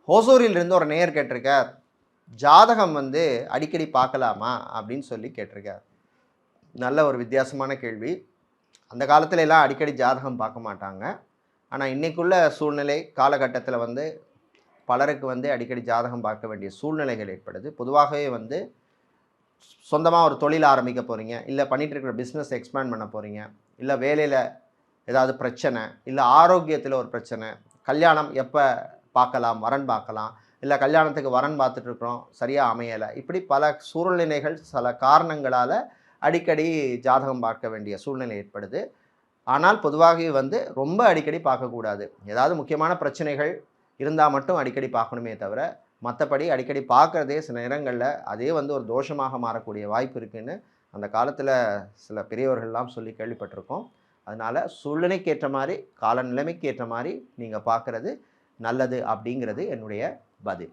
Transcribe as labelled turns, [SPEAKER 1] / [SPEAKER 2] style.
[SPEAKER 1] ஹோசூரிலிருந்து ஒரு நேயர் கேட்டிருக்கார், ஜாதகம் வந்து அடிக்கடி பார்க்கலாமா அப்படின்னு சொல்லி கேட்டிருக்கார். நல்ல ஒரு வித்தியாசமான கேள்வி. அந்த காலத்துல எல்லாம் அடிக்கடி ஜாதகம் பார்க்க மாட்டாங்க. ஆனா இன்னைக்குள்ள சூழ்நிலை காலகட்டத்தில வந்து பலருக்கு வந்து அடிக்கடி ஜாதகம் பார்க்க வேண்டிய சூழ்நிலைகள் ஏற்படுது. பொதுவாகவே வந்து சொந்தமா ஒரு தொழில் ஆரம்பிக்க போறீங்க, இல்ல பண்ணிட்டு இருக்கிற பிசினஸ் எக்ஸ்பேண்ட் பண்ண போறீங்க, இல்ல வேலையில ஏதாவது பிரச்சனை, இல்ல ஆரோக்கியத்தில ஒரு பிரச்சனை, கல்யாணம் எப்ப பார்க்கலாம், வரன் பார்க்கலாம், இல்ல கல்யாணத்துக்கு வரன் பார்த்துட்டு இருக்கிறோம், சரியா அமையல. இப்படி பல சூழ்நிலைகள், சில காரணங்களால அடிக்கடி ஜாதகம் பார்க்க வேண்டிய சூழ்நிலை ஏற்படுது. ஆனால் பொதுவாகவே வந்து ரொம்ப அடிக்கடி பார்க்கக்கூடாது. ஏதாவது முக்கியமான பிரச்சனைகள் இருந்தா மட்டும் அடிக்கடி பார்க்கணுமே தவிர, மத்தபடி அடிக்கடி பார்க்கிறதே சில நேரங்கள்ல அதே வந்து ஒரு தோஷமாக மாறக்கூடிய வாய்ப்பு இருக்குன்னு, அந்த காலத்துல சில பெரியவர்கள்லாம் சொல்லி கேள்விப்பட்டிருக்கோம். அதனால சூழ்நிலைக்கு ஏற்ற மாரி, கால நிலைமைக்கு ஏற்ற மாரி நீங்க பார்க்கிறது நல்லது அப்படிங்கிறது என்னுடைய பதில்.